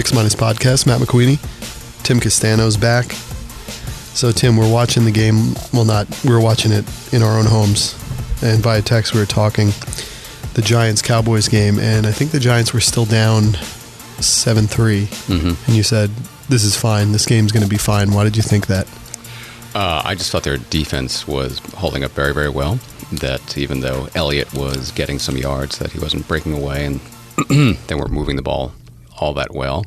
Mix Minus Podcast. Matt McQueenie. Tim Castano's back. So, Tim, we're watching the game. Well, we were watching it in our own homes. And via text, we were talking the Giants-Cowboys game. And I think the Giants were still down 7-3. Mm-hmm. And you said, this is fine. This game's going to be fine. Why did you think that? I just thought their defense was holding up very, very well. That even though Elliott was getting some yards, that he wasn't breaking away and they weren't moving the ball all that well.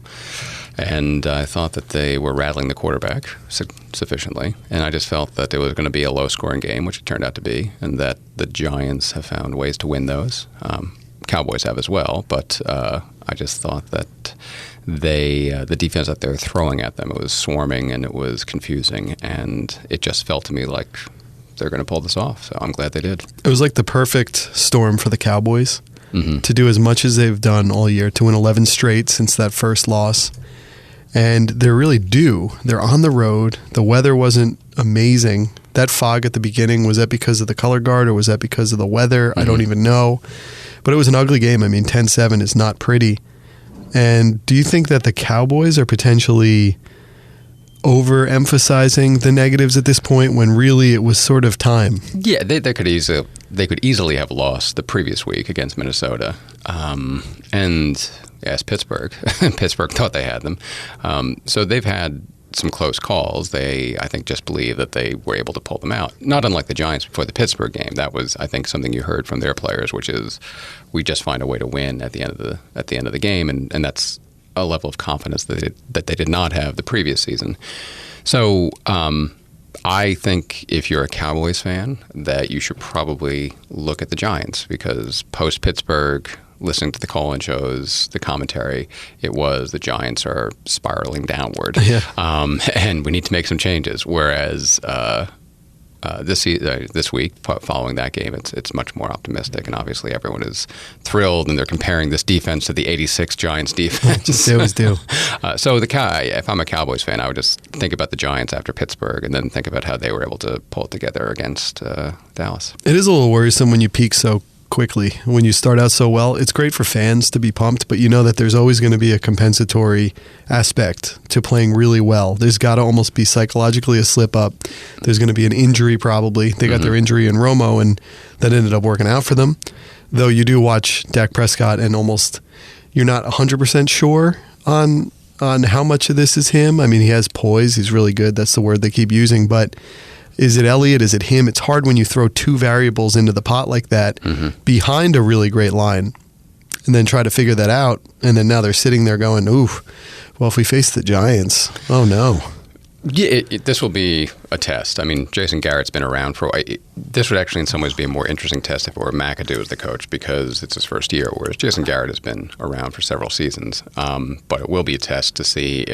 And I thought that they were rattling the quarterback sufficiently. And I just felt that it was going to be a low-scoring game, which it turned out to be, and that the Giants have found ways to win those. Cowboys have as well, but I just thought that the defense that they were throwing at them, it was swarming and it was confusing, and it just felt to me like they're going to pull this off. So I'm glad they did. It was like the perfect storm for the Cowboys to do as much as they've done all year, to win 11 straight since that first loss. And they're really due. They're on the road. The weather wasn't amazing. That fog at the beginning, was that because of the color guard or was that because of the weather? I don't even know. But it was an ugly game. I mean, 10-7 is not pretty. And do you think that the Cowboys are potentially overemphasizing the negatives at this point when really it was sort of time? Yeah, they could easily have lost the previous week against Minnesota. And yes, Pittsburgh. Pittsburgh thought they had them. So they've had some close calls. They, I think, just believe that they were able to pull them out. Not unlike the Giants before the Pittsburgh game. That was, I think, something you heard from their players, which is we just find a way to win at the end of the game, and that's a level of confidence that they did not have the previous season. So I think if you're a Cowboys fan, that you should probably look at the Giants, because post-Pittsburgh, listening to the call-in shows, the commentary, it was the Giants are spiraling downward. Yeah. And we need to make some changes. Whereas this week, following that game, it's much more optimistic, and obviously everyone is thrilled, and they're comparing this defense to the '86 Giants defense. They always do. So if I'm a Cowboys fan, I would just think about the Giants after Pittsburgh, and then think about how they were able to pull it together against Dallas. It is a little worrisome when you peak so quickly. When you start out so well, it's great for fans to be pumped, but you know that there's always going to be a compensatory aspect to playing really well. There's got to almost be psychologically a slip up. There's going to be an injury probably. They got their injury in Romo, and that ended up working out for them. Though you do watch Dak Prescott, and almost you're not 100% sure on how much of this is him. I mean, he has poise. He's really good. That's the word they keep using, but is it Elliott? Is it him? It's hard when you throw two variables into the pot like that behind a really great line and then try to figure that out. And then now they're sitting there going, ooh, well, if we face the Giants, oh no. Yeah, this will be a test. I mean, Jason Garrett's been around for a while. This would actually in some ways be a more interesting test if it were McAdoo as the coach, because it's his first year, whereas Jason Garrett has been around for several seasons. But it will be a test to see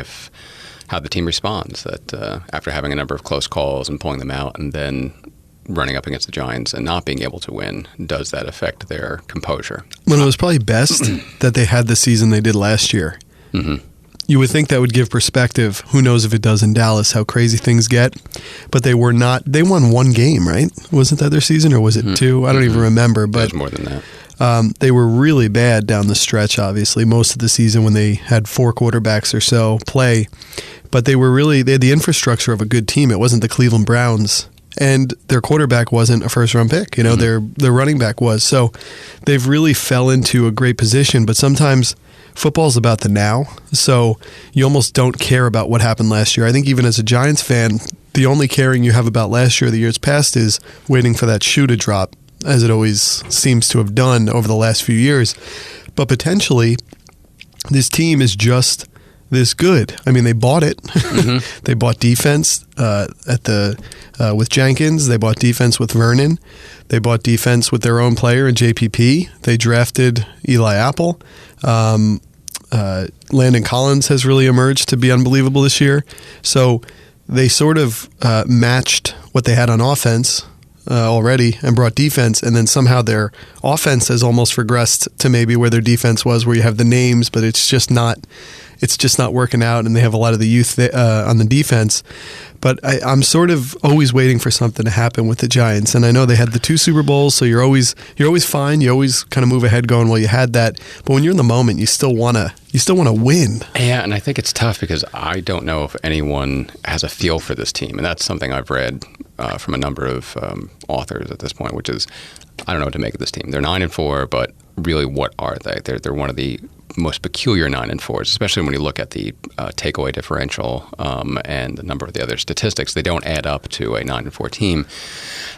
how the team responds, that after having a number of close calls and pulling them out and then running up against the Giants and not being able to win, does that affect their composure? Well, it was probably best that they had the season they did last year. Mm-hmm. You would think that would give perspective. Who knows if it does in Dallas, how crazy things get. But they were not. They won one game, right? Wasn't that their season, or was it two? I don't even remember. But it was more than that. They were really bad down the stretch, obviously, most of the season when they had four quarterbacks or so play. But they had the infrastructure of a good team. It wasn't the Cleveland Browns. And their quarterback wasn't a first-round pick. You know, their running back was. So they've really fell into a great position. But sometimes football's about the now. So you almost don't care about what happened last year. I think even as a Giants fan, the only caring you have about last year or the years past is waiting for that shoe to drop, as it always seems to have done over the last few years. But potentially, this team is just this good. I mean, they bought it. They bought defense with Jenkins. They bought defense with Vernon. They bought defense with their own player in JPP. They drafted Eli Apple. Landon Collins has really emerged to be unbelievable this year. So they sort of matched what they had on offense already and brought defense, and then somehow their offense has almost regressed to maybe where their defense was, where you have the names, but it's just not working out, and they have a lot of the youth on the defense. But I'm sort of always waiting for something to happen with the Giants, and I know they had the 2 Super Bowls, so you're always fine. You always kind of move ahead, going, well, you had that, but when you're in the moment, you still want to win. Yeah, and I think it's tough because I don't know if anyone has a feel for this team, and that's something I've read from a number of authors at this point, which is I don't know what to make of this team. They're 9-4, but really, what are they? They're one of the most peculiar 9-4s, especially when you look at the takeaway differential and a number of the other statistics. They don't add up to a 9-4 team,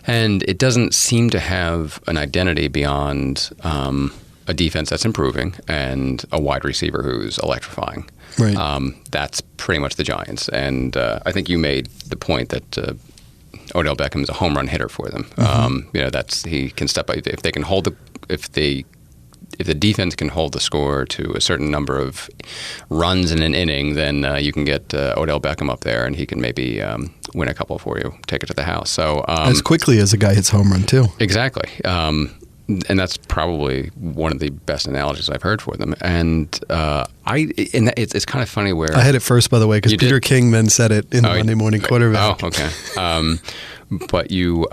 and it doesn't seem to have an identity beyond a defense that's improving and a wide receiver who's electrifying. Right. That's pretty much the Giants, and I think you made the point that Odell Beckham is a home run hitter for them. Mm-hmm. He can step up if they can hold if the defense can hold the score to a certain number of runs in an inning, then you can get Odell Beckham up there, and he can maybe win a couple for you, take it to the house. So as quickly as a guy hits home run too. Exactly. And that's probably one of the best analogies I've heard for them. And it's kind of funny where I had it first, by the way, because Peter King then said it in the Monday Morning Quarterback. Oh, okay. But you.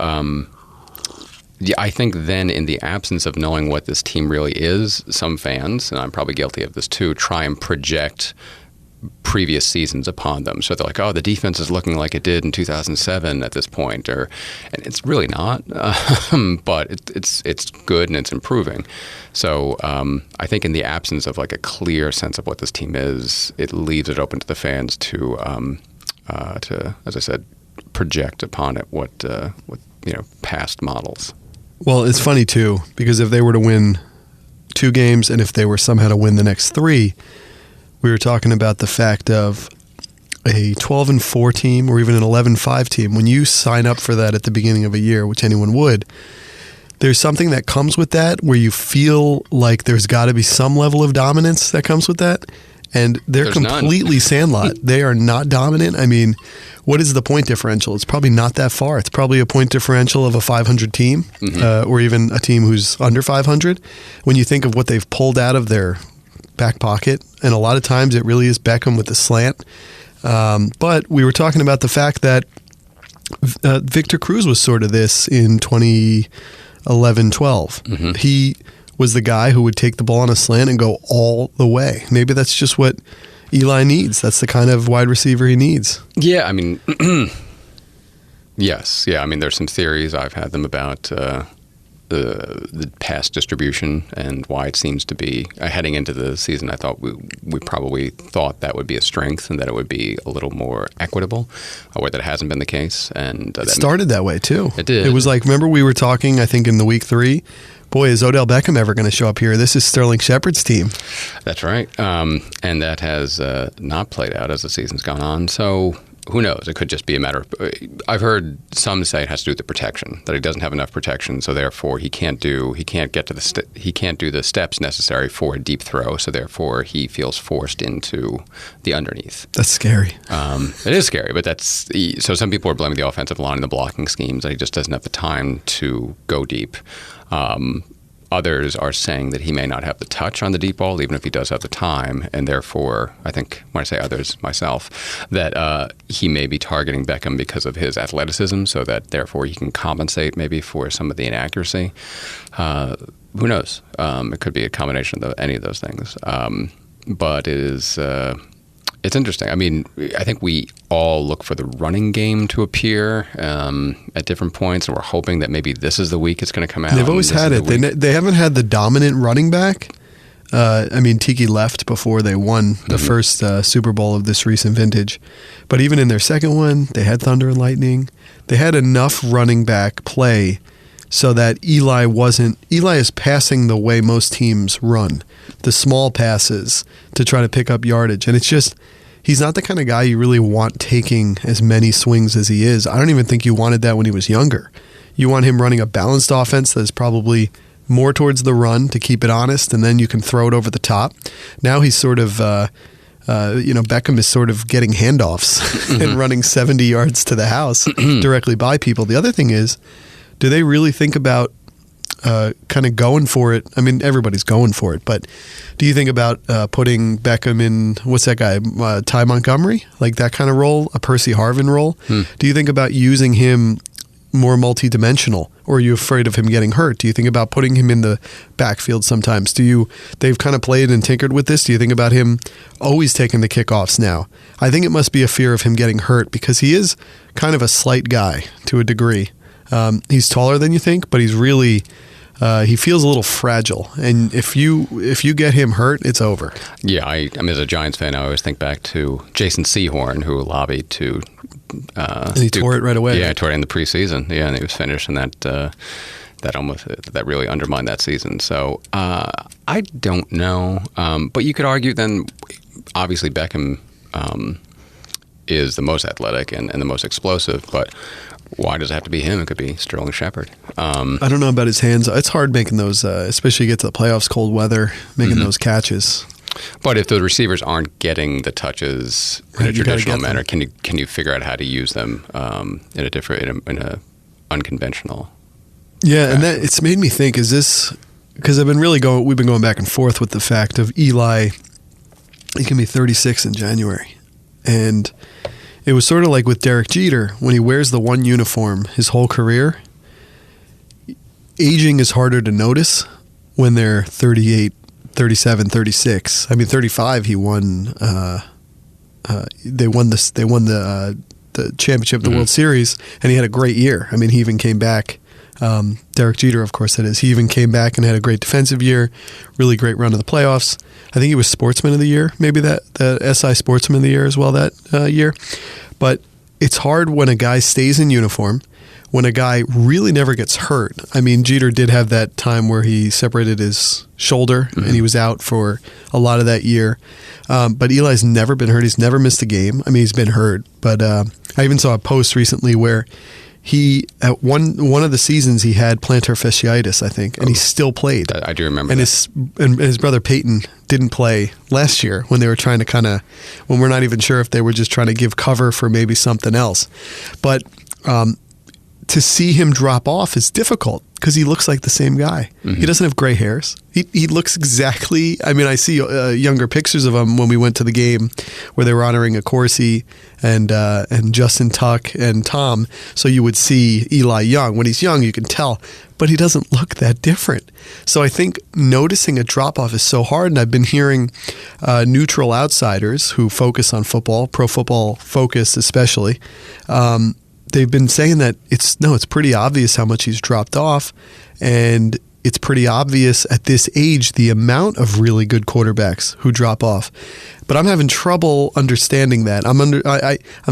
Yeah, I think then in the absence of knowing what this team really is, some fans, and I'm probably guilty of this too, try and project previous seasons upon them. So they're like, oh, the defense is looking like it did in 2007 at this point, and it's really not, but it's good and it's improving. So I think in the absence of like a clear sense of what this team is, it leaves it open to the fans to as I said, project upon it what past models. Well, it's funny, too, because if they were to win 2 games and if they were somehow to win the next 3, we were talking about the fact of a 12-4 team or even an 11-5 team. When you sign up for that at the beginning of a year, which anyone would, there's something that comes with that where you feel like there's got to be some level of dominance that comes with that. And they're completely sandlot. They are not dominant. I mean, what is the point differential? It's probably not that far. It's probably a point differential of a 500 team, mm-hmm. Or even a team who's under 500. When you think of what they've pulled out of their back pocket, and a lot of times it really is Beckham with the slant. But we were talking about the fact that Victor Cruz was sort of this in 2011-12. Mm-hmm. He was the guy who would take the ball on a slant and go all the way. Maybe that's just what Eli needs. That's the kind of wide receiver he needs. Yeah, I mean, yes. Yeah, I mean, there's some theories. I've had them about the pass distribution and why it seems to be, heading into the season, I thought we probably thought that would be a strength and that it would be a little more equitable, where that hasn't been the case. And it started that way, too. It did. It was like, remember we were talking, I think, in the week 3, boy, is Odell Beckham ever going to show up here? This is Sterling Shepard's team. That's right. And that has not played out as the season's gone on. So who knows? It could just be a matter of... I've heard some say it has to do with the protection, that he doesn't have enough protection, so therefore he can't do the steps necessary for a deep throw, so therefore he feels forced into the underneath. That's scary. It is scary, but so some people are blaming the offensive line and the blocking schemes, that he just doesn't have the time to go deep. Others are saying that he may not have the touch on the deep ball, even if he does have the time, and therefore, I think when I say others, myself, that he may be targeting Beckham because of his athleticism, so that therefore he can compensate maybe for some of the inaccuracy. Who knows? It could be a combination of any of those things. But it is... It's interesting. I mean, I think we all look for the running game to appear at different points, and we're hoping that maybe this is the week it's going to come out. They've always had it. They haven't had the dominant running back. I mean, Tiki left before they won the mm-hmm. first Super Bowl of this recent vintage. But even in their second one, they had Thunder and Lightning. They had enough running back play so that Eli is passing the way most teams run, the small passes to try to pick up yardage. And it's just, he's not the kind of guy you really want taking as many swings as he is. I don't even think you wanted that when he was younger. You want him running a balanced offense that is probably more towards the run to keep it honest, and then you can throw it over the top. Now he's sort of, Beckham is sort of getting handoffs mm-hmm. and running 70 yards to the house directly by people. The other thing is, do they really think about kind of going for it? I mean, everybody's going for it, but do you think about putting Beckham in, what's that guy, Ty Montgomery? Like that kind of role, a Percy Harvin role? Do you think about using him more multi-dimensional, or are you afraid of him getting hurt? Do you think about putting him in the backfield sometimes? They've kind of played and tinkered with this. Do you think about him always taking the kickoffs now? I think it must be a fear of him getting hurt because he is kind of a slight guy to a degree. He's taller than you think, but he's really... he feels a little fragile, and if you get him hurt, it's over. Yeah, I mean, as a Giants fan, I always think back to Jason Sehorn, who lobbied to... and he tore it right away. Yeah, he tore it in the preseason. Yeah, and he was finished, and that really undermined that season. So I don't know, but you could argue then, obviously Beckham is the most athletic and the most explosive, but why does it have to be him? It could be Sterling Shepard. I don't know about his hands. It's hard making those, especially you get to the playoffs, cold weather, making those catches. But if the receivers aren't getting the touches in a traditional manner, can you figure out how to use them in a unconventional? Yeah, fashion? And it's made me think: is this because we've been going back and forth with the fact of Eli? He can be 36 in January, and it was sort of like with Derek Jeter when he wears the one uniform his whole career. Aging is harder to notice when they're 38. 37, 36. I mean, 35. He won. They won the championship, the World Series, and he had a great year. I mean, he even came back. Derek Jeter, of course, that is. He even came back and had a great defensive year. Really great run of the playoffs. I think he was Sportsman of the Year, maybe the SI Sportsman of the Year as well that year. But it's hard when a guy stays in uniform. When a guy really never gets hurt. I mean, Jeter did have that time where he separated his shoulder and he was out for a lot of that year. But Eli's never been hurt. He's never missed a game. I mean, he's been hurt. But I even saw a post recently where he, at one of the seasons, he had plantar fasciitis, I think, and he still played. I do remember and that. His brother Peyton didn't play last year when they were trying to when we're not even sure if they were just trying to give cover for maybe something else. But... to see him drop off is difficult because he looks like the same guy. He doesn't have gray hairs. He looks exactly... I mean, I see younger pictures of him when we went to the game where they were honoring Accorsi and Justin Tuck and Tom. So you would see Eli young. When he's young, you can tell. But he doesn't look that different. So I think noticing a drop-off is so hard. And I've been hearing neutral outsiders who focus on football, Pro Football Focus especially, they've been saying that it's pretty obvious how much he's dropped off, and it's pretty obvious at this age the amount of really good quarterbacks who drop off. But I'm having trouble understanding that. I'm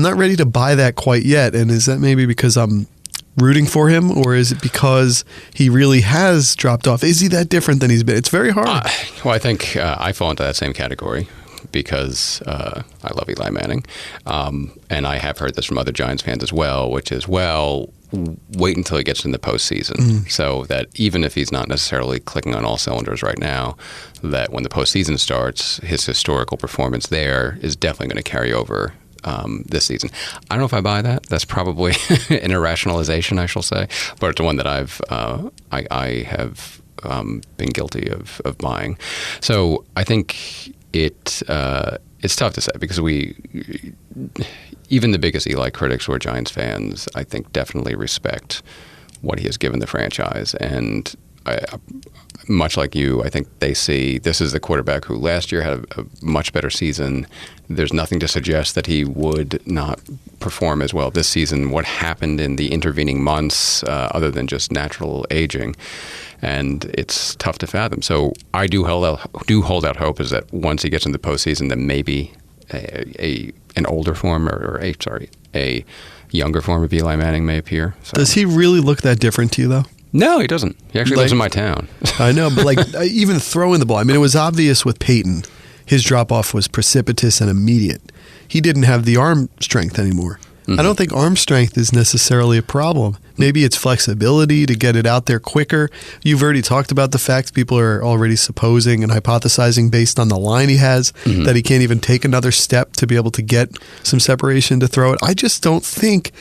not ready to buy that quite yet. And is that maybe because I'm rooting for him, or is it because he really has dropped off? Is he that different than he's been? It's very hard. Well, I think I fall into that same category. Because I love Eli Manning. And I have heard this from other Giants fans as well, which is, wait until he gets in the postseason. So that even if he's not necessarily clicking on all cylinders right now, that when the postseason starts, his historical performance there is definitely going to carry over this season. I don't know if I buy that. That's probably an irrationalization, I shall say. But it's one that I have been guilty of buying. So I think... It's tough to say because even the biggest Eli critics who are Giants fans, I think definitely respect what he has given the franchise. And much like you, I think they see this is the quarterback who last year had a much better season. There's nothing to suggest that he would not perform as well this season. What happened in the intervening months, other than just natural aging? And it's tough to fathom. So I do hold out hope is that once he gets into the postseason, then maybe an older form or a younger form of Eli Manning may appear. So. Does he really look that different to you, though? No, he doesn't. He actually lives in my town. I know, but even throwing the ball. I mean, it was obvious with Peyton. His drop-off was precipitous and immediate. He didn't have the arm strength anymore. I don't think arm strength is necessarily a problem. Maybe it's flexibility to get it out there quicker. You've already talked about the fact people are already supposing and hypothesizing based on the line he has that he can't even take another step to be able to get some separation to throw it. I just don't think...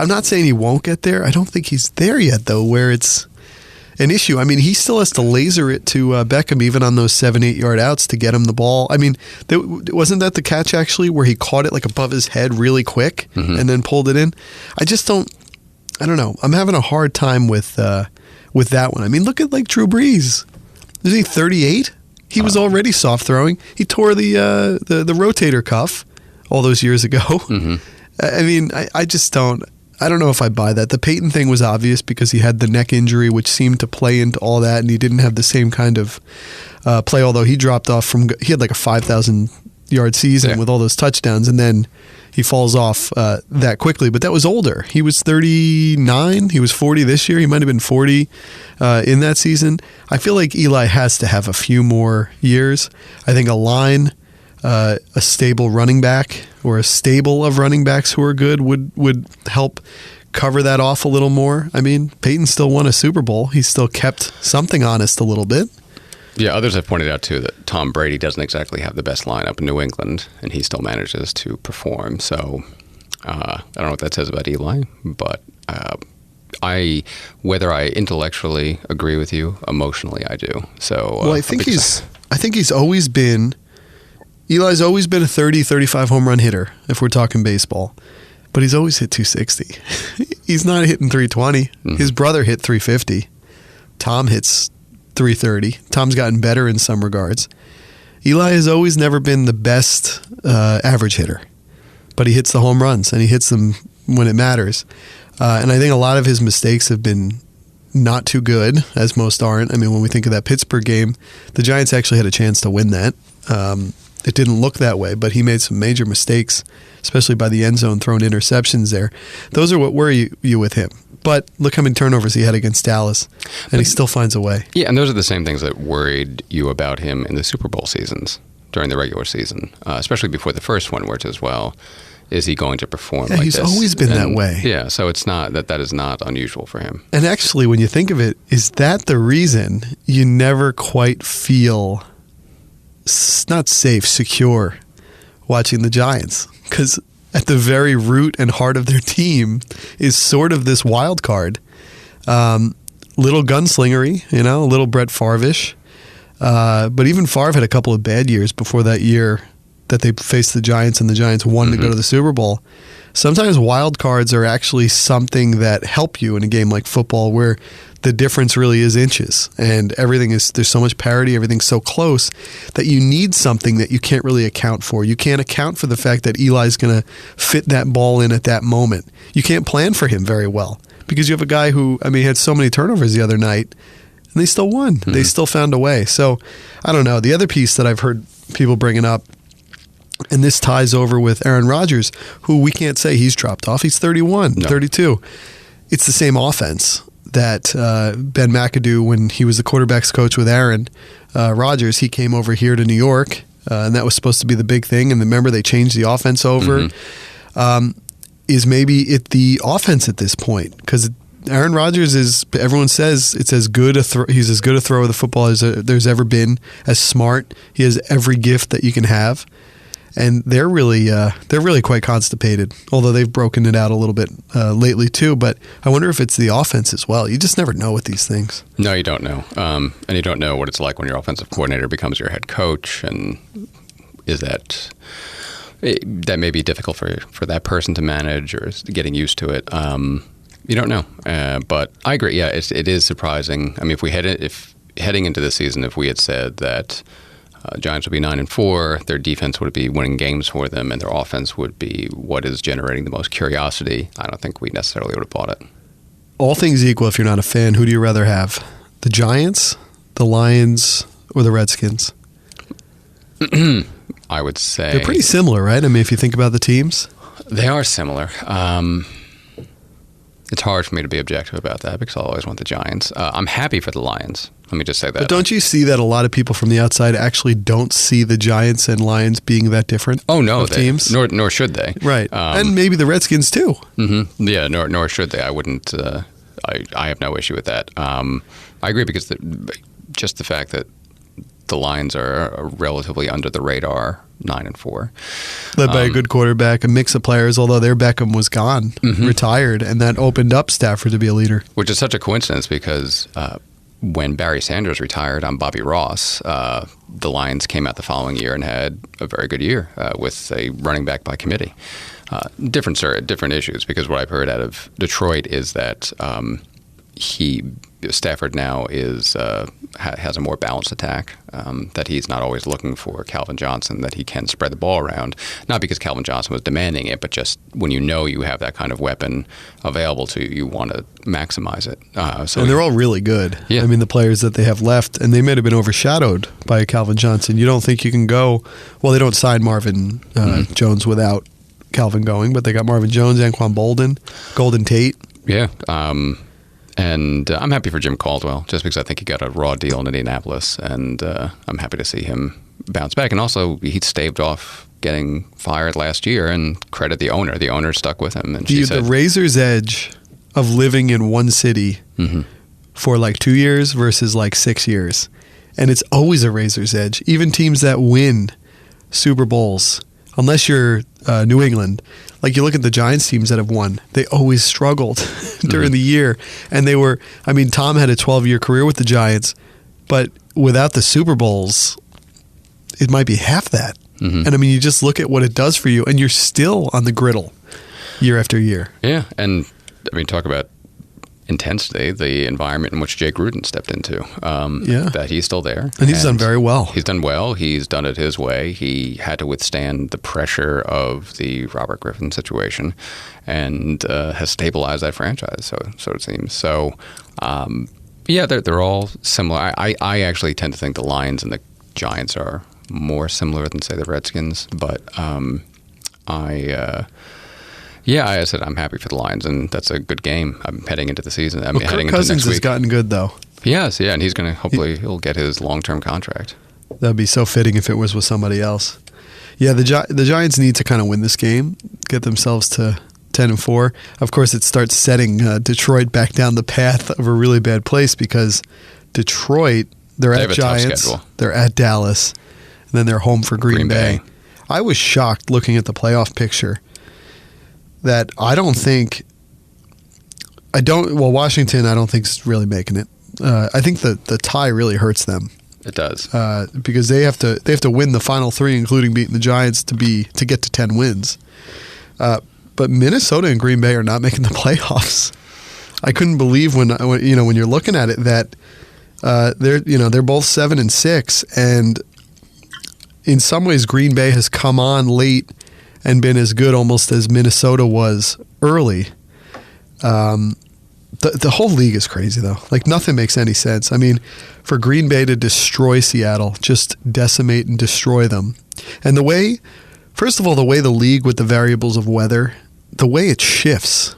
I'm not saying he won't get there. I don't think he's there yet, though, where it's an issue. I mean, he still has to laser it to Beckham even on those 7-8 yard outs to get him the ball. I mean, wasn't that the catch actually where he caught it like above his head really quick and then pulled it in? I don't know. I'm having a hard time with that one. I mean, look at like Drew Brees. Is he 38? He was already soft throwing. He tore the rotator cuff all those years ago. I mean, I just don't. I don't know if I buy that. The Peyton thing was obvious because he had the neck injury, which seemed to play into all that, and he didn't have the same kind of play, although he dropped off he had like a 5,000-yard season with all those touchdowns, and then he falls off that quickly. But that was older. He was 39. He was 40 this year. He might have been 40 in that season. I feel like Eli has to have a few more years. I think a line, a stable running back, or a stable of running backs who are good would help cover that off a little more. I mean, Peyton still won a Super Bowl. He still kept something honest a little bit. Yeah, others have pointed out, too, that Tom Brady doesn't exactly have the best lineup in New England, and he still manages to perform. So I don't know what that says about Eli, but whether I intellectually agree with you, emotionally I do. So well, I think he's always been. Eli's always been a 30, 35 home run hitter, if we're talking baseball. But he's always hit 260. He's not hitting 320. His brother hit 350. Tom hits 330. Tom's gotten better in some regards. Eli has always never been the best average hitter. But he hits the home runs, and he hits them when it matters. And I think a lot of his mistakes have been not too good, as most aren't. I mean, when we think of that Pittsburgh game, the Giants actually had a chance to win that. It didn't look that way, but he made some major mistakes, especially by the end zone, throwing interceptions there. Those are what worry you with him. But look how many turnovers he had against Dallas, and he still finds a way. Yeah, and those are the same things that worried you about him in the Super Bowl seasons, during the regular season, especially before the first one, where it's as well, is he going to perform like this? He's always been that way. Yeah, so it's not that is not unusual for him. And actually, when you think of it, is that the reason you never quite feel not safe, secure watching the Giants? Because at the very root and heart of their team is sort of this wild card. Little gunslingery, a little Brett Favre-ish. But even Favre had a couple of bad years before that year that they faced the Giants and the Giants won to go to the Super Bowl. Sometimes wild cards are actually something that help you in a game like football where the difference really is inches and there's so much parity, everything's so close that you need something that you can't really account for. You can't account for the fact that Eli's going to fit that ball in at that moment. You can't plan for him very well because you have a guy who, had so many turnovers the other night and they still won. They still found a way. So, I don't know. The other piece that I've heard people bringing up, and this ties over with Aaron Rodgers, who we can't say he's dropped off. He's 31, 32. It's the same offense that Ben McAdoo, when he was the quarterback's coach with Aaron Rodgers, he came over here to New York, and that was supposed to be the big thing. And remember, they changed the offense over. Is maybe the offense at this point? Because Aaron Rodgers is, everyone says it's as good he's as good a thrower of the football as there's ever been, as smart. He has every gift that you can have. And they're really quite constipated, although they've broken it out a little bit lately too. But I wonder if it's the offense as well. You just never know with these things. No, you don't know. And you don't know what it's like when your offensive coordinator becomes your head coach. And is that may be difficult for that person to manage or getting used to it. You don't know. But I agree. Yeah, it is surprising. I mean, if heading into the season, if we had said that Giants would be 9-4. Their defense would be winning games for them, and their offense would be what is generating the most curiosity, I don't think we necessarily would have bought it. All things equal, if you're not a fan, who do you rather have? The Giants, the Lions, or the Redskins? I would say they're pretty similar, right? I mean, if you think about the teams, they are similar. It's hard for me to be objective about that because I'll always want the Giants. I'm happy for the Lions. Let me just say that. But don't you see that a lot of people from the outside actually don't see the Giants and Lions being that different? Oh, no. Teams? Nor should they. Right. And maybe the Redskins, too. Mm-hmm. Yeah, nor should they. I wouldn't. I have no issue with that. I agree because just the fact that the Lions are relatively under the radar 9-4. Led by a good quarterback, a mix of players, although their Beckham was gone, retired, and that opened up Stafford to be a leader. Which is such a coincidence because when Barry Sanders retired on Bobby Ross, the Lions came out the following year and had a very good year with a running back by committee. Different issues, because what I've heard out of Detroit is that Stafford now has a more balanced attack, that he's not always looking for Calvin Johnson, that he can spread the ball around, not because Calvin Johnson was demanding it, but just when you have that kind of weapon available to you, you want to maximize it. And they're all really good. Yeah. I mean, the players that they have left, and they might have been overshadowed by Calvin Johnson. You don't think you can go, well, they don't sign Marvin Jones without Calvin going, but they got Marvin Jones, Anquan Bolden, Golden Tate. Yeah. And I'm happy for Jim Caldwell, just because I think he got a raw deal in Indianapolis, and I'm happy to see him bounce back. And also, he staved off getting fired last year, and credit the owner. The owner stuck with him. And the razor's edge of living in one city for like 2 years versus like 6 years. And it's always a razor's edge. Even teams that win Super Bowls, unless you're New England, like you look at the Giants teams that have won, they always struggled during the year. And Tom had a 12-year career with the Giants, but without the Super Bowls, it might be half that. And I mean, you just look at what it does for you, and you're still on the griddle year after year. Yeah, and I mean, talk about intensity, the environment in which Jay Gruden stepped into, that he's still there. And he's done very well. He's done well. He's done it his way. He had to withstand the pressure of the Robert Griffin situation, and has stabilized that franchise, so it seems. So, they're all similar. I actually tend to think the Lions and the Giants are more similar than, say, the Redskins, but I said I'm happy for the Lions, and that's a good game. I'm heading into the season. Kirk heading Cousins into next week. has gotten good, though. He has, and he's going to he'll get his long-term contract. That'd be so fitting if it was with somebody else. Yeah, the Giants need to kind of win this game, get themselves to 10-4. Of course, it starts setting Detroit back down the path of a really bad place, because Detroit, they're at Giants, they're at Dallas, and then they're home for Green Bay. I was shocked looking at the playoff picture that Washington, I don't think is really making it. I think the tie really hurts them. It does. Because they have to win the final three, including beating the Giants, to get to 10 wins. But Minnesota and Green Bay are not making the playoffs. I couldn't believe when you're looking at it that they're both 7-6, and in some ways Green Bay has come on late and been as good almost as Minnesota was early. The whole league is crazy, though. Like, nothing makes any sense. I mean, for Green Bay to destroy Seattle, just decimate and destroy them. And the way the league with the variables of weather, the way it shifts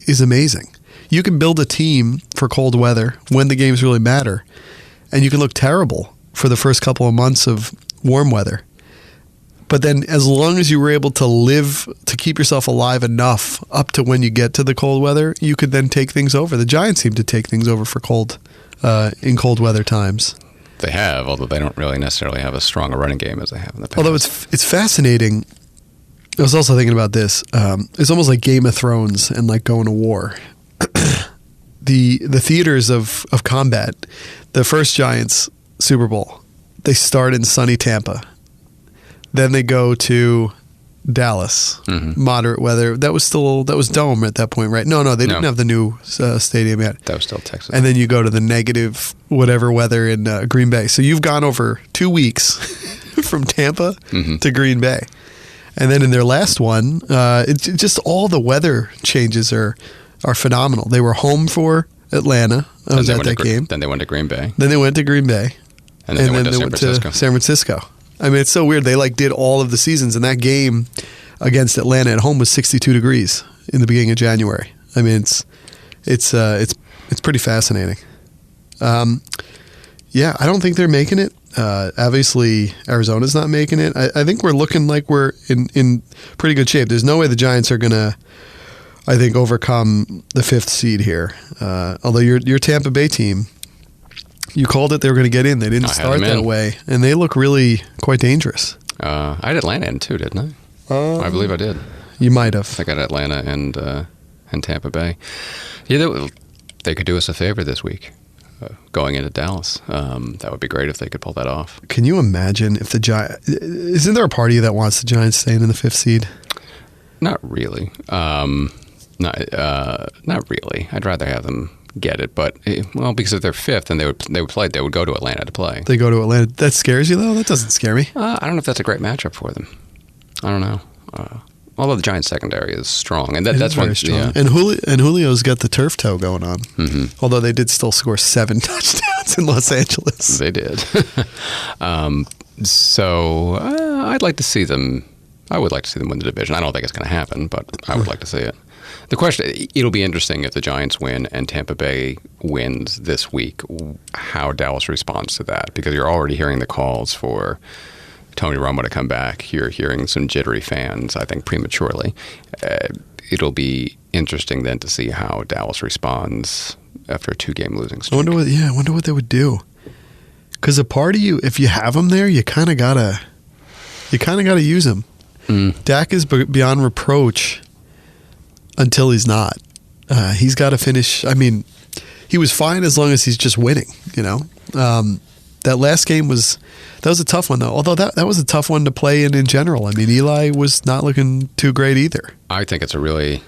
is amazing. You can build a team for cold weather when the games really matter, and you can look terrible for the first couple of months of warm weather. But then as long as you were able to keep yourself alive enough up to when you get to the cold weather, you could then take things over. The Giants seem to take things over for in cold weather times. They have, although they don't really necessarily have as strong a running game as they have in the past. Although it's fascinating. I was also thinking about this. It's almost like Game of Thrones and like going to war. The theaters of combat, the first Giants Super Bowl, they start in sunny Tampa. Then they go to Dallas, moderate weather. That was dome at that point, right? No, they didn't have the new stadium yet. That was still Texas. And then you go to the negative whatever weather in Green Bay. So you've gone over 2 weeks from Tampa to Green Bay. And then in their last one, it's just all the weather changes are phenomenal. They were home for Atlanta. I was at that game. Then they went to Green Bay. Then they went to Green Bay. And then they went to San Francisco. I mean, it's so weird. They did all of the seasons, and that game against Atlanta at home was 62 degrees in the beginning of January. I mean, it's pretty fascinating. Yeah, I don't think they're making it. Obviously, Arizona's not making it. I think we're looking like we're in pretty good shape. There's no way the Giants are gonna, I think, overcome the 5th seed here. Although your Tampa Bay team, you called it they were going to get in. They didn't start that way, and they look really quite dangerous. I had Atlanta in too, didn't I? I believe I did. You might have. I got Atlanta and Tampa Bay. Yeah, they could do us a favor this week. Going into Dallas. That would be great if they could pull that off. Can you imagine if the Giants... Isn't there a party that wants the Giants staying in the 5th seed? Not really. Not really. I'd rather have them get it, but because if they're 5th and they would go to Atlanta to play. They go to Atlanta. That scares you though? That doesn't scare me. I don't know if that's a great matchup for them. I don't know. Although the Giants secondary is strong, and that's very strong. Yeah. And Julio's got the turf toe going on. Mm-hmm. Although they did still score 7 touchdowns in Los Angeles. They did. So I'd like to see them. I would like to see them win the division. I don't think it's going to happen, but I would like to see it. The question: it'll be interesting if the Giants win and Tampa Bay wins this week. How Dallas responds to that, because you're already hearing the calls for Tony Romo to come back. You're hearing some jittery fans, I think, prematurely. It'll be interesting then to see how Dallas responds after a 2-game losing streak. I wonder what they would do. Because a part of you, if you have them there, you kind of gotta use them. Dak is beyond reproach until he's not. He's got to finish. I mean, he was fine as long as he's just winning. You know. That last game was a tough one, though. Although that was a tough one to play in general. I mean, Eli was not looking too great either. I think it's a really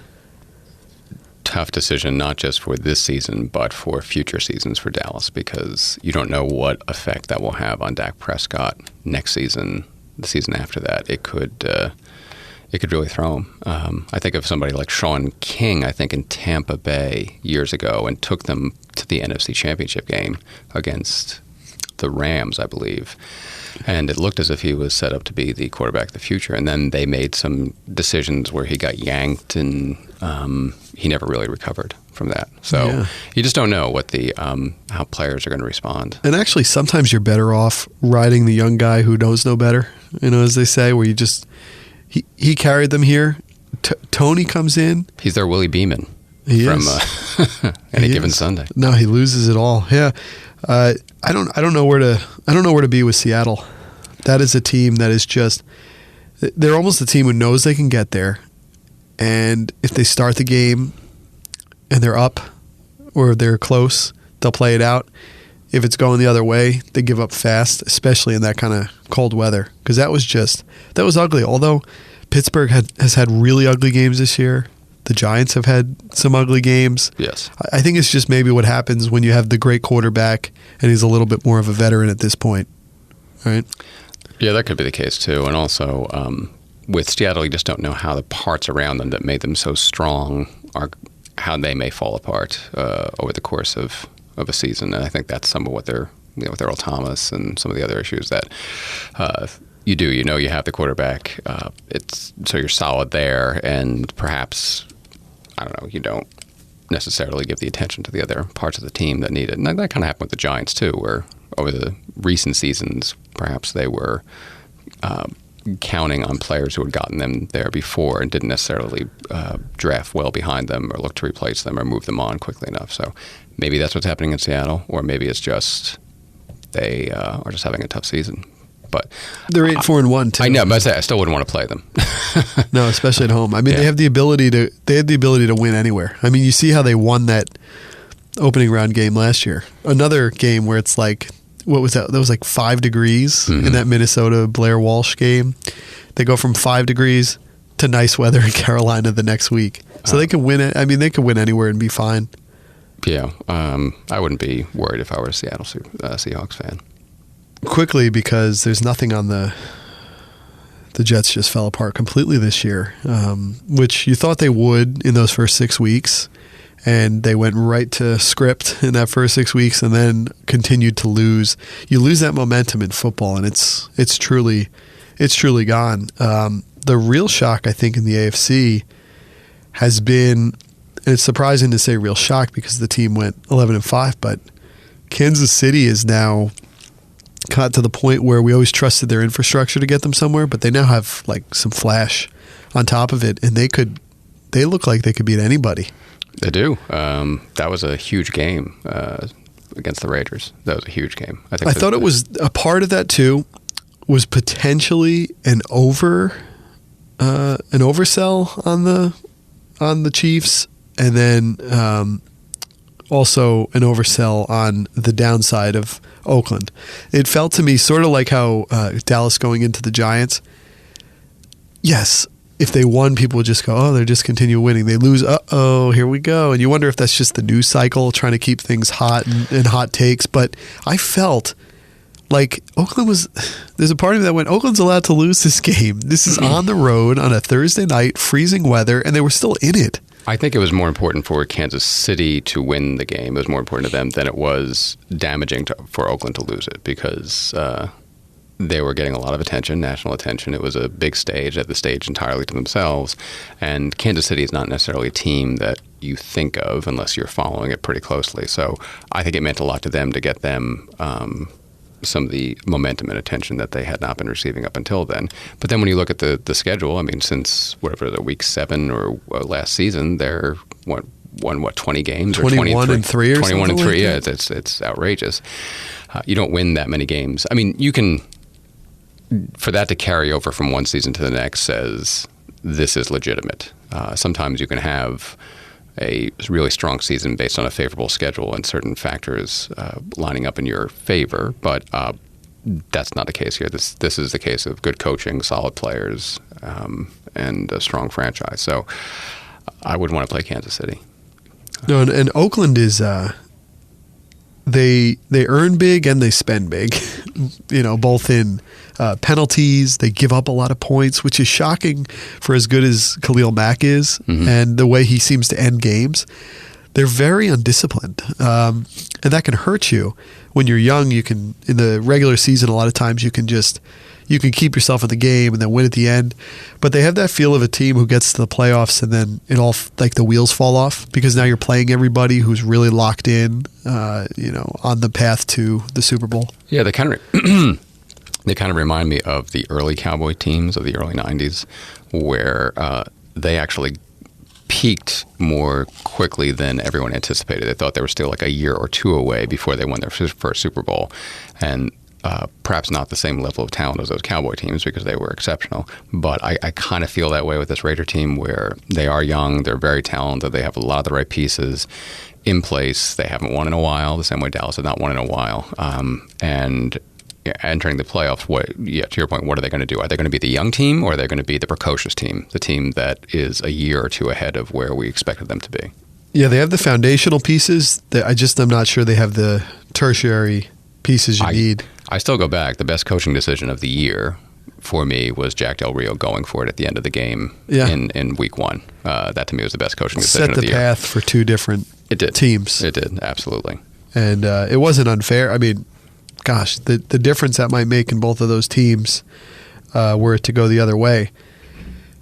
tough decision, not just for this season, but for future seasons for Dallas, because you don't know what effect that will have on Dak Prescott next season, the season after that. It could really throw him. I think of somebody like Sean King, I think in Tampa Bay years ago, and took them to the NFC Championship game against the Rams, I believe. And it looked as if he was set up to be the quarterback of the future. And then they made some decisions where he got yanked, and he never really recovered from that. So you just don't know what how players are going to respond. And actually, sometimes you're better off riding the young guy who knows no better, as they say, where you just... He carried them here. Tony comes in. He's their Willie Beeman from any given Sunday. No, he loses it all. Yeah. I don't know where to be with Seattle. That is a team that is just, they're almost a team who knows they can get there, and if they start the game and they're up or they're close, they'll play it out. If it's going the other way, they give up fast, especially in that kind of cold weather, because that was ugly. Although Pittsburgh has had really ugly games this year. The Giants have had some ugly games. Yes. I think it's just maybe what happens when you have the great quarterback and he's a little bit more of a veteran at this point. Right? Yeah, that could be the case too. And also with Seattle, you just don't know how the parts around them that made them so strong how they may fall apart over the course of a season. And I think that's some of what they're, with Earl Thomas and some of the other issues that you do. You have the quarterback. So you're solid there, and perhaps, I don't know, you don't necessarily give the attention to the other parts of the team that need it. And that kind of happened with the Giants too, where over the recent seasons, perhaps they were counting on players who had gotten them there before and didn't necessarily draft well behind them or look to replace them or move them on quickly enough. So maybe that's what's happening in Seattle, or maybe it's just they are just having a tough season. But they're 8-4-1 too. I know, but I still wouldn't want to play them. No, especially at home. I mean, they had the ability to win anywhere. I mean, you see how they won that opening round game last year. Another game where it's like, what was that? That was like 5 degrees in that Minnesota Blair Walsh game. They go from 5 degrees to nice weather in Carolina the next week. So they can win it. I mean, they could win anywhere and be fine. Yeah, I wouldn't be worried if I were a Seattle Seahawks fan. Quickly, because there's nothing on the Jets just fell apart completely this year, which you thought they would in those first 6 weeks, and they went right to script in that first 6 weeks and then continued to lose. You lose that momentum in football, and it's truly gone. The real shock, I think, in the AFC has been, and it's surprising to say real shock because the team went 11-5, but Kansas City is now got to the point where we always trusted their infrastructure to get them somewhere, but they now have like some flash on top of it, and they look like they could beat anybody. They do. That was a huge game against the Raiders. That was a huge game. I thought it was a part of that too was potentially an oversell on the Chiefs, and then also an oversell on the downside of Oakland. It felt to me sort of like how Dallas going into the Giants. Yes, if they won, people would just go, oh, they're just continue winning. They lose, uh-oh, here we go. And you wonder if that's just the news cycle trying to keep things hot and hot takes. But I felt like Oakland was, there's a part of me that went, Oakland's allowed to lose this game. This is on the road on a Thursday night, freezing weather, and they were still in it. I think it was more important for Kansas City to win the game. It was more important to them than it was damaging for Oakland to lose it, because they were getting a lot of attention, national attention. It was a big stage, at the stage entirely to themselves. And Kansas City is not necessarily a team that you think of unless you're following it pretty closely. So I think it meant a lot to them to get them some of the momentum and attention that they had not been receiving up until then. But then when you look at the schedule, I mean, since whatever the week 7 or last season, they're won 20 games, 21 and 3 or 21 and 3. Like yeah, it's outrageous. You don't win that many games. I mean, you can, for that to carry over from one season to the next says this is legitimate. Sometimes you can have a really strong season based on a favorable schedule and certain factors lining up in your favor, but that's not the case here. This is the case of good coaching, solid players, and a strong franchise. So I would want to play Kansas City. No, and Oakland is they earn big and they spend big, both in penalties. They give up a lot of points, which is shocking for as good as Khalil Mack is, and the way he seems to end games. They're very undisciplined, and that can hurt you. When you're young, you can, in the regular season, a lot of times you can keep yourself in the game and then win at the end. But they have that feel of a team who gets to the playoffs and then it all, like, the wheels fall off, because now you're playing everybody who's really locked in, on the path to the Super Bowl. Yeah, they kind of remind me of the early Cowboy teams of the early 90s, where they actually peaked more quickly than everyone anticipated. They thought they were still like a year or two away before they won their first Super Bowl. And perhaps not the same level of talent as those Cowboy teams, because they were exceptional. But I kind of feel that way with this Raider team, where they are young, they're very talented, they have a lot of the right pieces in place. They haven't won in a while, the same way Dallas had not won in a while. And entering the playoffs, to your point, what are they going to do? Are they going to be the young team, or are they going to be the precocious team, the team that is a year or two ahead of where we expected them to be? Yeah, they have the foundational pieces. I'm not sure they have the tertiary pieces you need. I still go back. The best coaching decision of the year for me was Jack Del Rio going for it at the end of the game in week 1. That to me was the best coaching decision of the year. Set the path for two different teams. It did, absolutely. And it wasn't unfair. I mean, gosh, the difference that might make in both of those teams were it to go the other way.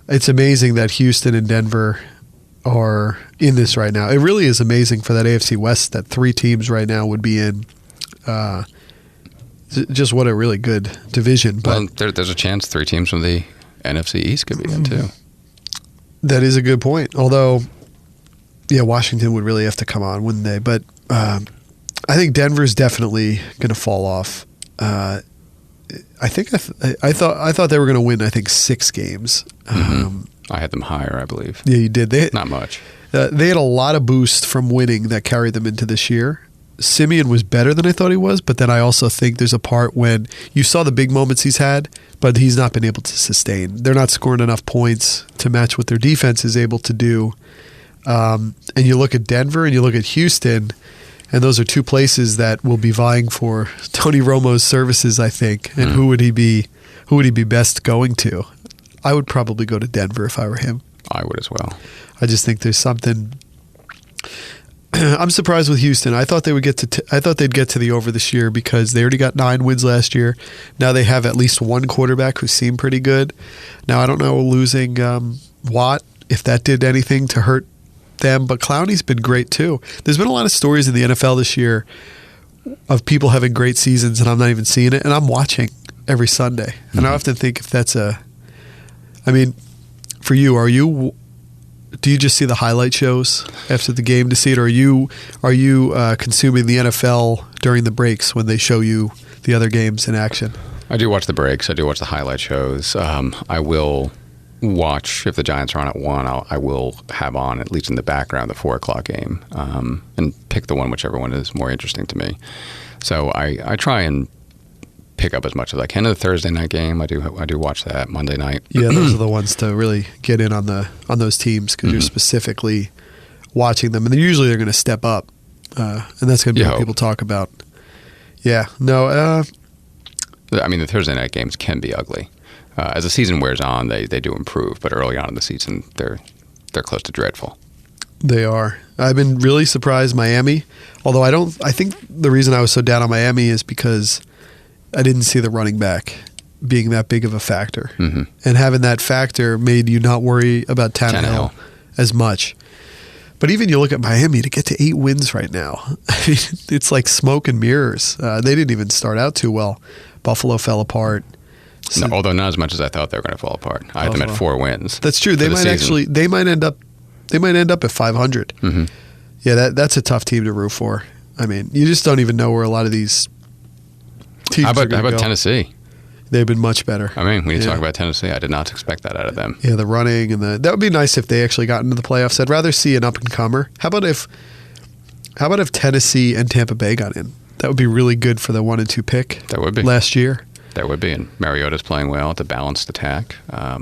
It's amazing that Houston and Denver are in this right now. It really is amazing for that AFC West that 3 teams right now would be in. Just what a really good division. But there's a chance 3 teams from the NFC East could be in too. That is a good point. Although, Washington would really have to come on, wouldn't they? But I think Denver's definitely going to fall off. I think I thought they were going to win. I think 6 games. I had them higher, I believe. Yeah, you did. Not much. They had a lot of boost from winning that carried them into this year. Simeon was better than I thought he was, but then I also think there's a part when you saw the big moments he's had, but he's not been able to sustain. They're not scoring enough points to match what their defense is able to do. And you look at Denver and you look at Houston, and those are 2 places that will be vying for Tony Romo's services, I think. And who would he be best going to? I would probably go to Denver if I were him. I would as well. I just think there's something. I'm surprised with Houston. I thought they would I thought they'd get to the over this year, because they already got 9 wins last year. Now they have at least one quarterback who seemed pretty good. Now I don't know, losing Watt, if that did anything to hurt them, but Clowney's been great too. There's been a lot of stories in the NFL this year of people having great seasons, and I'm not even seeing it, and I'm watching every Sunday. And I often think if that's for you, do you just see the highlight shows after the game to see it, or are you consuming the NFL during the breaks when they show you the other games in action? I do watch the breaks. I do watch the highlight shows. I will watch, if the Giants are on at 1, I will have on, at least in the background, the 4 o'clock game, and pick the one, whichever one is more interesting to me. So I try and pick up as much as I can. The Thursday night game, I do watch that. Monday night. Yeah, those are the ones to really get in on those teams because you're specifically watching them. And then usually they're going to step up, and that's going to be what people talk about. Yeah. No. I mean, the Thursday night games can be ugly. As the season wears on, they do improve, but early on in the season, they're close to dreadful. They are. I've been really surprised Miami, although I think the reason I was so down on Miami is because I didn't see the running back being that big of a factor. Mm-hmm. And having that factor made you not worry about Tannehill as much. But even you look at Miami, to get to 8 wins right now, I mean, it's like smoke and mirrors. They didn't even start out too well. Buffalo fell apart. No, although not as much as I thought they were going to fall apart. I had them at 4 wins. That's true. They might end up at 500. Mm-hmm. Yeah, that's a tough team to root for. I mean, you just don't even know where a lot of these teams are going to go. How about Tennessee? They've been much better. I mean, when you talk about Tennessee, I did not expect that out of them. Yeah, the running and that would be nice if they actually got into the playoffs. I'd rather see an up and comer. How about if Tennessee and Tampa Bay got in? That would be really good for the 1 and 2 pick. That would be last year. That would be, and Mariota's playing well at the balanced attack. I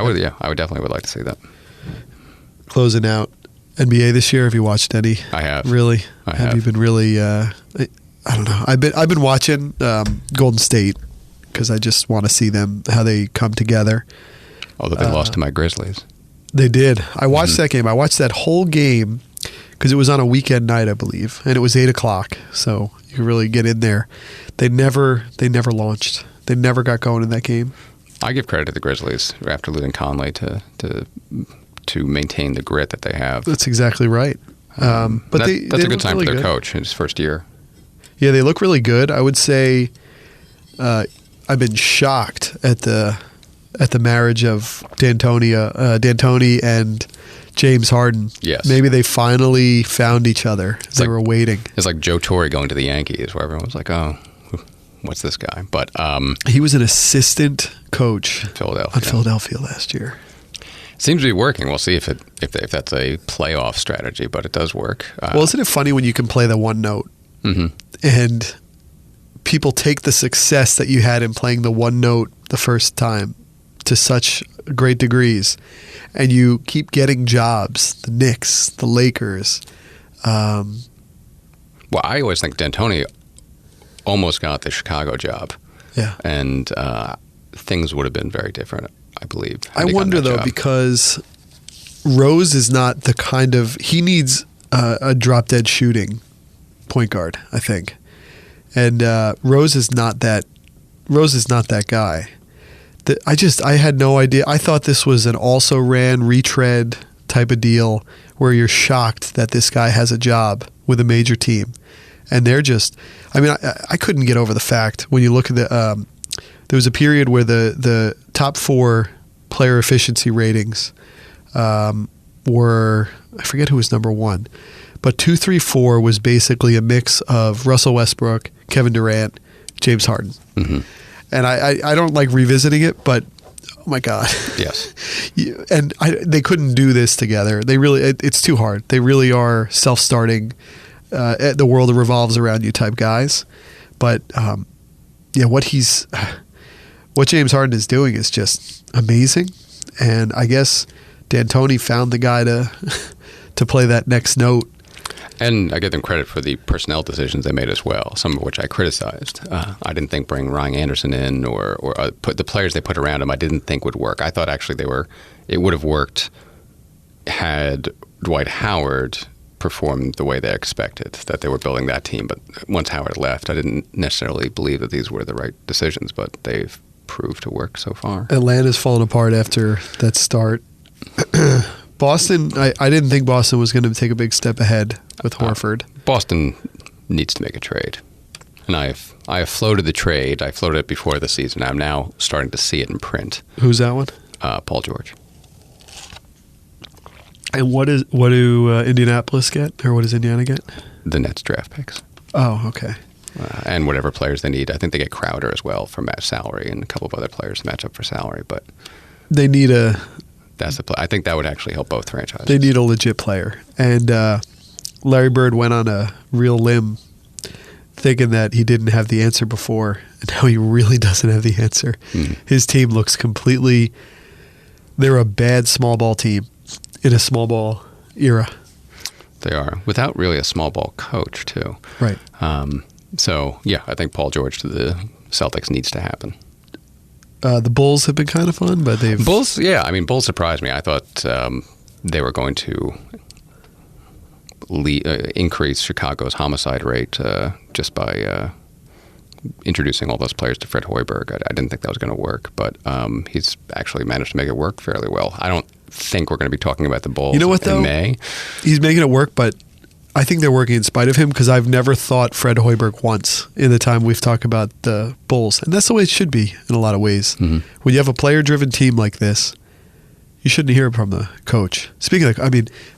would definitely like to see that. Closing out NBA this year. Have you watched any? I have. Really? I have. You been really? I don't know. I've been watching Golden State because I just want to see them, how they come together. Although they lost to my Grizzlies. They did. I watched that game. I watched that whole game because it was on a weekend night, I believe, and it was 8 o'clock, so you could really get in there. They never launched. They never got going in that game. I give credit to the Grizzlies after losing Conley to maintain the grit that they have. That's exactly right. But that's a good time for their coach in his first year. Yeah, they look really good. I would say I've been shocked at the marriage of D'Antoni and James Harden. Yes. Maybe they finally found each other. They were waiting. It's like Joe Torre going to the Yankees, where everyone was like, oh, what's this guy? But he was an assistant coach on Philadelphia last year. Seems to be working. We'll see if that's a playoff strategy, but it does work. Well, isn't it funny when you can play the one note? Mm-hmm. And people take the success that you had in playing the one note the first time to such great degrees, and you keep getting jobs, the Knicks, the Lakers. Well, I always think D'Antoni almost got the Chicago job. Yeah. And things would have been very different, I believe. I wonder, though, because Rose is not the kind of... He needs a drop-dead shooting point guard, I think. And Rose is not that guy. I had no idea. I thought this was an also-ran, retread type of deal where you're shocked that this guy has a job with a major team. And they're just... I mean, I couldn't get over the fact when you look at the... there was a period where the top 4 player efficiency ratings were... I forget who was number 1. But 2, 3, 4 was basically a mix of Russell Westbrook, Kevin Durant, James Harden. Mm-hmm. And I don't like revisiting it, but oh my God. Yes. They couldn't do this together. They really, it's too hard. They really are self-starting, the world revolves around you type guys. But what James Harden is doing is just amazing. And I guess D'Antoni found the guy to play that next note. And I give them credit for the personnel decisions they made as well, some of which I criticized. I didn't think bringing Ryan Anderson in or put the players they put around him, I didn't think would work. I thought actually it would have worked had Dwight Howard performed the way they expected, that they were building that team. But once Howard left, I didn't necessarily believe that these were the right decisions, but they've proved to work so far. Atlanta's fallen apart after that start. Boston, I didn't think Boston was going to take a big step ahead with Horford. Boston needs to make a trade. And I have floated the trade. I floated it before the season. I'm now starting to see it in print. Who's that one? Paul George. And what do Indianapolis get? Or what does Indiana get? The Nets draft picks. Oh, okay. and whatever players they need. I think they get Crowder as well for match salary and a couple of other players to match up for salary. But they need that's the play. I think that would actually help both franchises. They need a legit player. And Larry Bird went on a real limb thinking that he didn't have the answer before, and now he really doesn't have the answer. His team looks completely... They're a bad small ball team in a small ball era. They are, without really a small ball coach, too. Right. So, yeah, I think Paul George to the Celtics needs to happen. The Bulls have been kind of fun, but they've... Bulls, yeah. I mean, Bulls surprised me. I thought they were going to increase Chicago's homicide rate just by introducing all those players to Fred Hoiberg. I didn't think that was going to work, but he's actually managed to make it work fairly well. I don't think we're going to be talking about the Bulls in May. He's making it work, but I think they're working in spite of him, because I've never thought Fred Hoiberg once in the time we've talked about the Bulls. And that's the way it should be in a lot of ways. When you have a player-driven team like this, you shouldn't hear from the coach. Speaking of,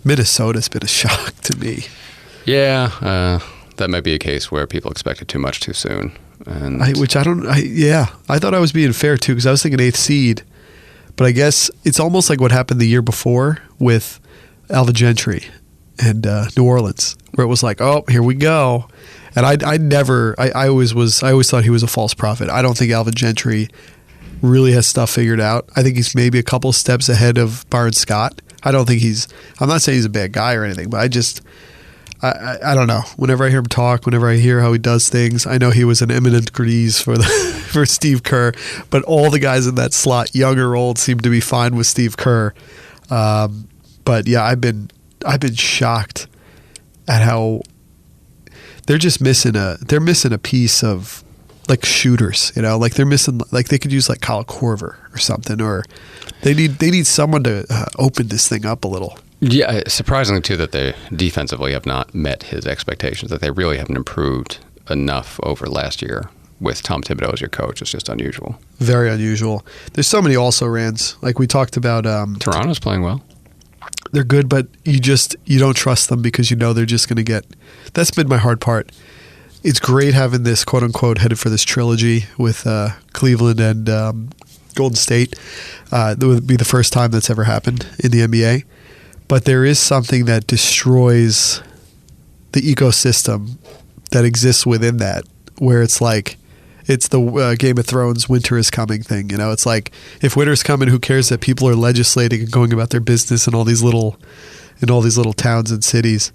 Minnesota's been a shock to me. Yeah, that might be a case where people expected too much too soon. And I thought I was being fair, too, because I was thinking 8th seed. But I guess it's almost like what happened the year before with Alvin Gentry and New Orleans, where it was like, oh, here we go. And I always thought he was a false prophet. I don't think Alvin Gentry really has stuff figured out. I think he's maybe a couple steps ahead of Byron Scott. I'm not saying he's a bad guy or anything, but I don't know. Whenever I hear him talk, whenever I hear how he does things, I know he was an eminent grease for Steve Kerr, but all the guys in that slot, young or old, seem to be fine with Steve Kerr. But yeah, I've been shocked at how they're just missing a piece of, like, shooters, like they're missing, like they could use like Kyle Korver or something, or they need someone to open this thing up a little. Yeah, surprisingly too that they defensively have not met his expectations, that they really haven't improved enough over last year with Tom Thibodeau as your coach. It's just unusual. Very unusual. There's so many also-rans, like we talked about. Toronto's playing well. They're good, but you don't trust them because they're just going to get. That's been my hard part. It's great having this quote unquote headed for this trilogy with Cleveland and Golden State. That would be the first time that's ever happened in the NBA. But there is something that destroys the ecosystem that exists within that, where it's like it's the Game of Thrones winter is coming thing. It's like, if winter's coming, who cares that people are legislating and going about their business in all these little towns and cities.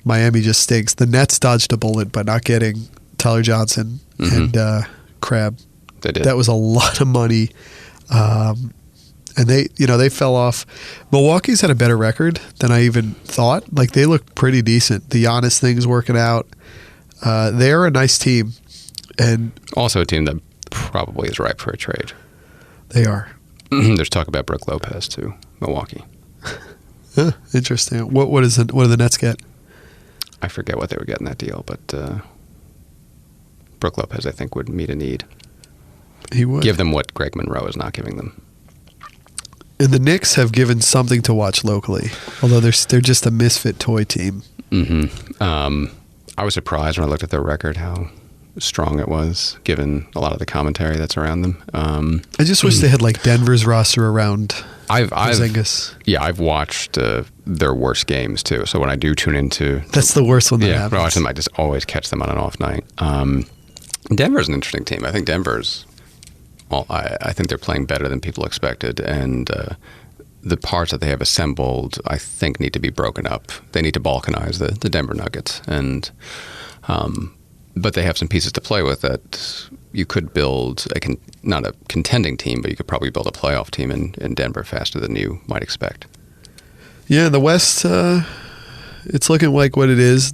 Miami just stinks. The Nets dodged a bullet by not getting Tyler Johnson and Crabbe. They did. That was a lot of money. And they fell off. Milwaukee's had a better record than I even thought. Like, they look pretty decent. The Giannis thing's working out. They're a nice team. And also a team that probably is ripe for a trade. They are. There's talk about Brook Lopez to Milwaukee. Interesting. What do the Nets get? I forget what they were getting that deal, but Brook Lopez, I think, would meet a need. He would. Give them what Greg Monroe is not giving them. And the Knicks have given something to watch locally, although they're just a misfit toy team. I was surprised when I looked at their record how strong it was, given a lot of the commentary that's around them. I just wish they had like Denver's roster around Porzingis. I've watched their worst games too. So when I do tune into, that's the worst one that happens. When I watch them, I just always catch them on an off night. Denver's an interesting team. I think Denver's. Well, I think they're playing better than people expected, and the parts that they have assembled, I think, need to be broken up. They need to balkanize the Denver Nuggets, and but they have some pieces to play with that you could build not a contending team, but you could probably build a playoff team in Denver faster than you might expect. Yeah, the West, it's looking like what it is.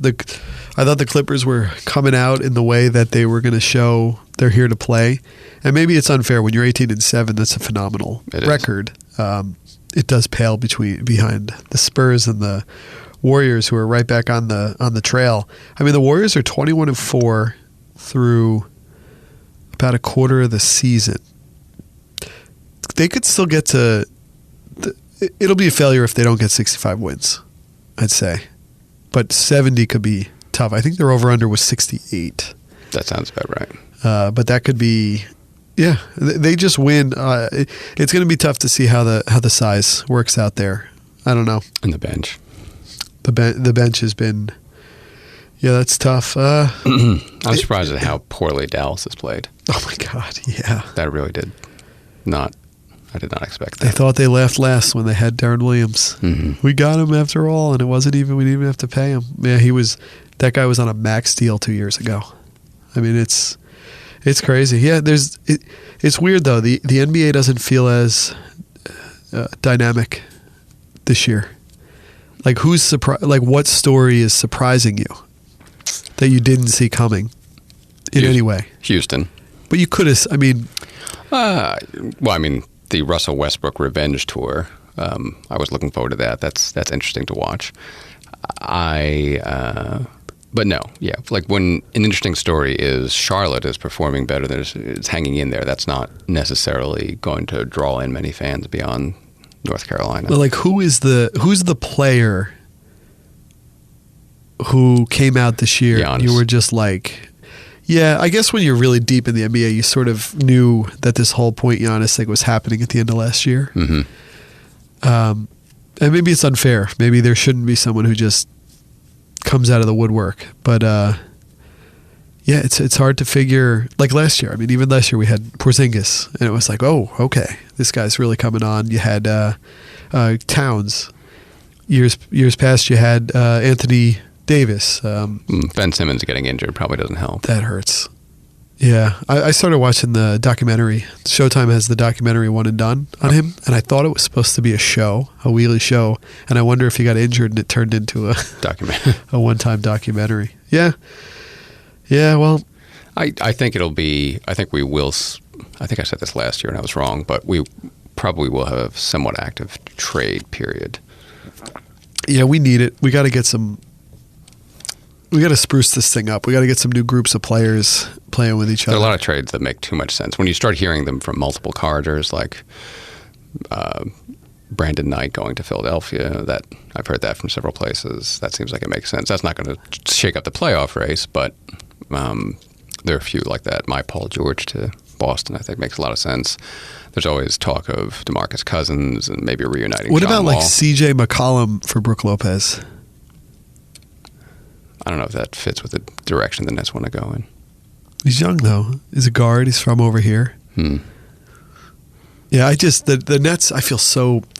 I thought the Clippers were coming out in the way that they were going to show they're here to play. And maybe it's unfair. When you're 18-7, that's a phenomenal record. It does pale behind the Spurs and the Warriors, who are right back on the trail. I mean, the Warriors are 21-4 through about a quarter of the season. They could still get to. It'll be a failure if they don't get 65 wins, I'd say. But 70 could be tough. I think their over-under was 68. That sounds about right. But that could be, yeah. They just win. It's going to be tough to see how the size works out there. I don't know. And the bench. The bench has been, yeah, that's tough. I'm surprised at how poorly Dallas has played. Oh my God, yeah. That really did not. I did not expect that. They thought they laughed last when they had Darren Williams. Mm-hmm. We got him after all, and we didn't even have to pay him. Yeah, that guy was on a max deal 2 years ago. I mean, it's crazy. Yeah, it's weird though. The NBA doesn't feel as dynamic this year. Like who's surprised? Like what story is surprising you that you didn't see coming in any way? Houston. But you could have. I mean, the Russell Westbrook revenge tour. I was looking forward to that. That's interesting to watch. But no, yeah. Like when an interesting story is Charlotte is performing better than it's hanging in there. That's not necessarily going to draw in many fans beyond North Carolina. But like who's the player who came out this year? Giannis. You were just like, yeah. I guess when you're really deep in the NBA, you sort of knew that this whole point Giannis thing was happening at the end of last year. Mm-hmm. And maybe it's unfair. Maybe there shouldn't be someone who just comes out of the woodwork. But yeah, it's hard to figure. Like last year, I mean, even last year we had Porzingis, and it was like, oh, okay, this guy's really coming on. You had Towns. Years past, you had Anthony Davis. Ben Simmons getting injured probably doesn't help. That hurts. Yeah, I started watching the documentary. Showtime has the documentary One and Done on him, and I thought it was supposed to be a weekly show, and I wonder if he got injured and it turned into a one-time documentary. Yeah. Well, I think it'll be. I think we will. I think I said this last year and I was wrong, but we probably will have a somewhat active trade period. Yeah, we need it. We got to get some. We got to spruce this thing up. We got to get some new groups of players playing with each other. There are a lot of trades that make too much sense. When you start hearing them from multiple corridors, like Brandon Knight going to Philadelphia, that I've heard that from several places. That seems like it makes sense. That's not going to shake up the playoff race, but there are a few like that. My Paul George to Boston, I think, makes a lot of sense. There's always talk of DeMarcus Cousins and maybe reuniting What John about Wall. like C.J. McCollum for Brook Lopez? I don't know if that fits with the direction the Nets want to go in. He's young, though. He's a guard. He's from over here. Yeah, the Nets, I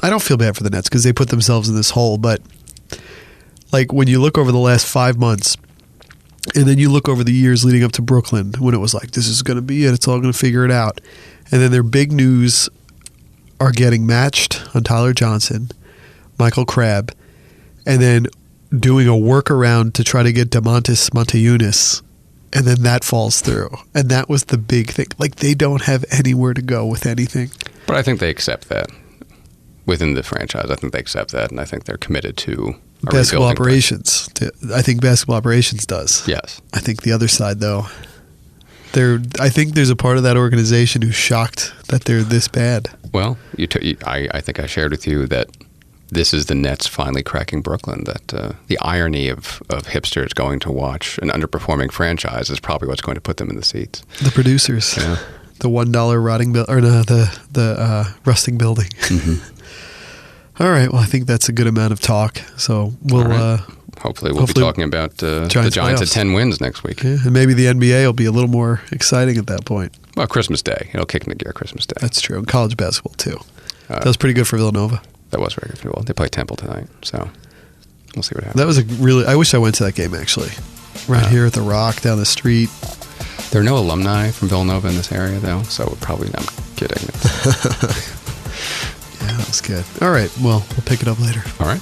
don't feel bad for the Nets because they put themselves in this hole, but like when you look over the last 5 months and then you look over the years leading up to Brooklyn when it was like, this is going to be it, it's all going to figure it out. And then their big news are getting matched on Tyler Johnson, Michael Crabb, and then doing a workaround to try to get Domantas Montejunas, and then that falls through. And that was the big thing. Like, they don't have anywhere to go with anything. But I think they accept that within the franchise. I think they accept that, and I think they're committed to basketball operations. I think basketball operations does. Yes. I think the other side, though, I think there's a part of that organization who's shocked that they're this bad. Well, I think I shared with you that this is the Nets finally cracking Brooklyn. That the irony of hipsters going to watch an underperforming franchise is probably what's going to put them in the seats. The producers, yeah. The $1 rotting the rusting building. Mm-hmm. All right. Well, I think that's a good amount of talk. So we'll hopefully be talking about the Giants at 10 wins next week. Yeah, and maybe the NBA will be a little more exciting at that point. Well, Christmas Day. It'll kick into gear Christmas Day. That's true. And college basketball too. That was pretty good for Villanova. That was very good. Well, they play Temple tonight, so we'll see what happens. That was I wish I went to that game, actually. Right here at the Rock, down the street. There are no alumni from Villanova in this area, though, so probably I'm kidding. Yeah, that was good. All right, well, we'll pick it up later. All right.